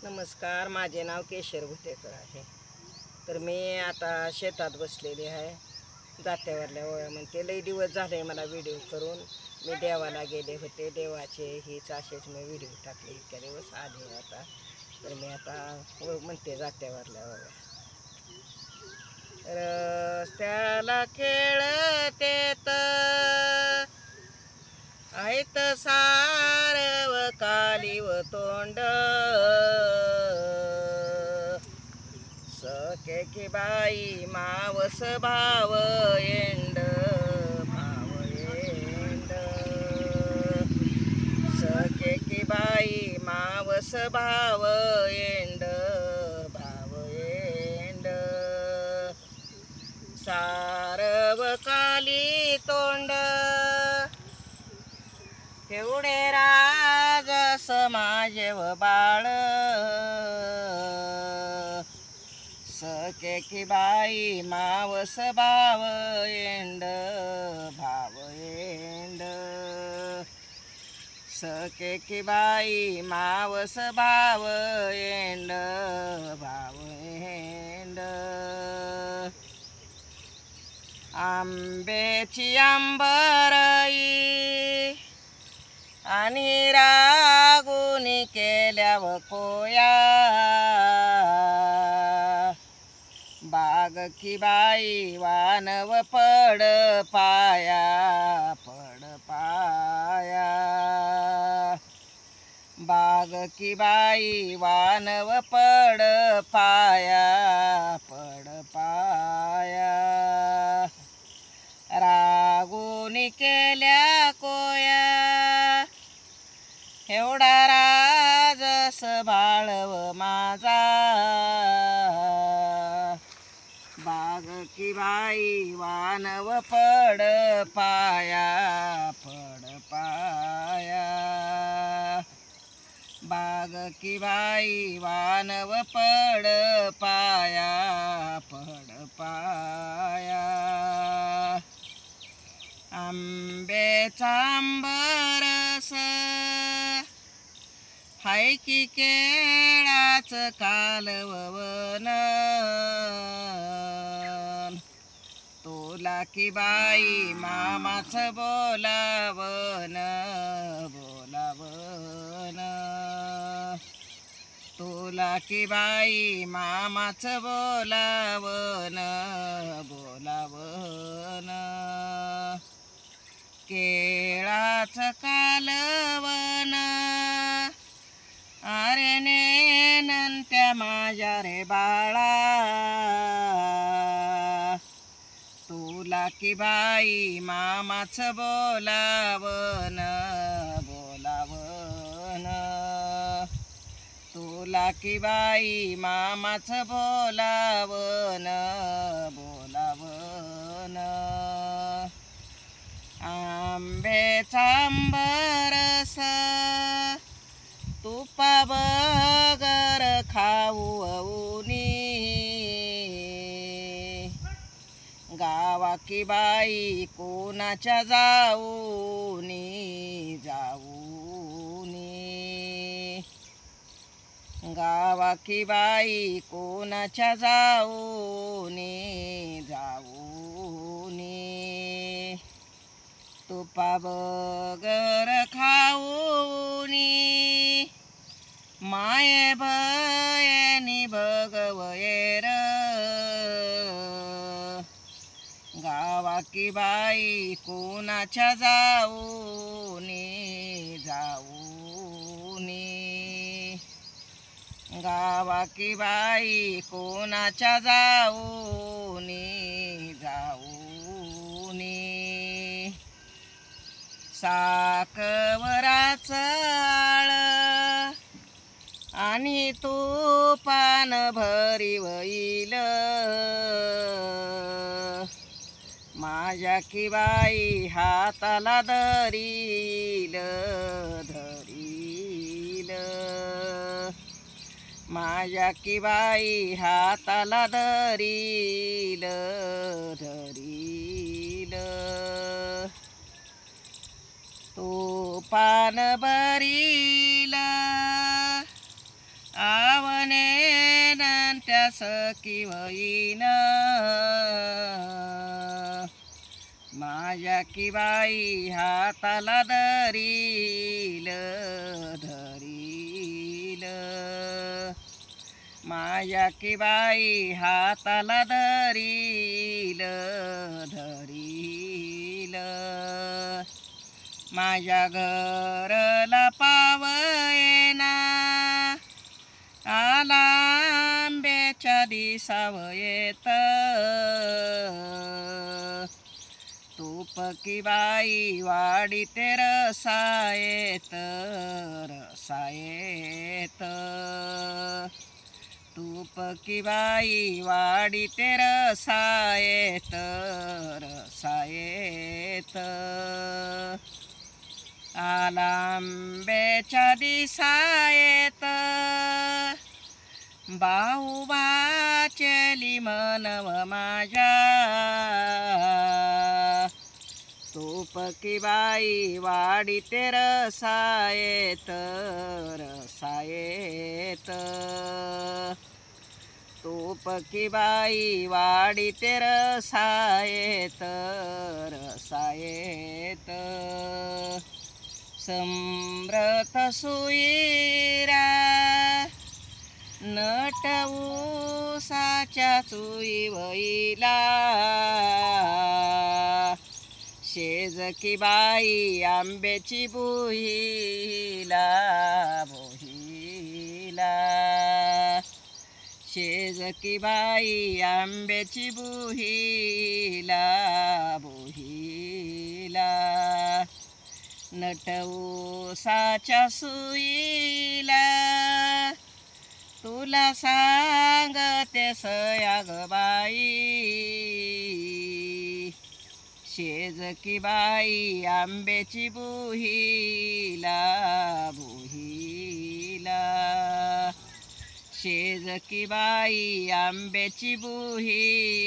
नमस्कार, माझे नाव केशर भुतेकर आहे. तर मी आता शेतात बसलेली आहे. जात्यावरल्या ओळ्या म्हणते. लई दिवस झाले मला व्हिडिओ करून. मी देवाला गेले होते. देवाचे हीच असेच मी व्हिडिओ टाकले. इतक्या दिवस आले आता. तर मी आता म्हणते जात्यावरल्या ओळ्या. रस्त्याला खेळते आहेत सारव कालीव तोंड, सके की बाई मावस भाव एंड, भाव एंड, सके की बाई मावस भाव एंड, भाव एंड, सारव काली तोंड, एवढे राज समाज व बाळ, सके की बाई मावस भाव एंड, भाव एंड, सके की बाई मावस भाव एंड, भाव एंड, आंब्याची आंबरई आणि रागुनी केल्याव कोया, बाग की बाई वानव पड पाया, पड पाया, बाग की बाई वानव पड पाया, पड पाया, रागुनी केल्या कोया, एवढा राजस बाळव माझा, बाग की बाई वानव पड पाया, पड पाया, बाग की बाई वानव पड पाया, पड पाया, आंब्याचा आंबरस हाय की केळाच कालववन, तोला की बाई मामाच बोलावन, बोलावन, तोला की बाई मामाच बोलावन, बोलावन, केळाच कालवन, अरे नेनंत्या माझ्या रे बाळा, तुला की बाई मामाच बोलावन, बोलावन, तुला की बाई मामाच बोलावन, बोलावन, आंब्याचा आंबरस तुपा बगर खाऊनी, गावा की बाई कोणाच्या जाऊनी, जाऊनी, गावा की बाई कोणाच्या जाऊनी, जाऊनी, तुपा बगर खाऊनी, माये बयनी भगवयर, गावा की बाई कोणाच्या जाऊनी, जाऊनी, गावा की बाई कोणाच्या जाऊनी, जाऊनी, साकवराच आळ आणि तुपान भरीवईल, माझ्या की बाई हाताला धरील, धरील, माझ्या की बाई हाताला धरील, धरील, तुपान भरील, सखी वहीन माझ्या की बाई हाताला धरील धरील माझ्या की बाई हाताला धरील धरील माझ्या घरला पावयेना आला आंब्याच्या दिसावयेत तूप की बाई वाढीते रसायेत रसायेत तूप की बाई वाढीते रसायेत रसायेत आला आंब्याच्या दिसायेत भाऊ भाचली मनव माझ्या तूप की बाई वाढीते रसायेत रसायेत तूप की बाई वाढीते रसायेत रसायेत समृत सुईरा नट ऊसाच्या चुईवईला शेज की बाई आंब्याची बुहीला बुहीला शेज की बाई आंब्याची बुहीला बुहीला नट ऊसाच्या सुईला तुला सांगते सयाग बाई शेज की बाई आंब्याची बुहीला बुहीला शेज की बाई आंब्याची बुहीला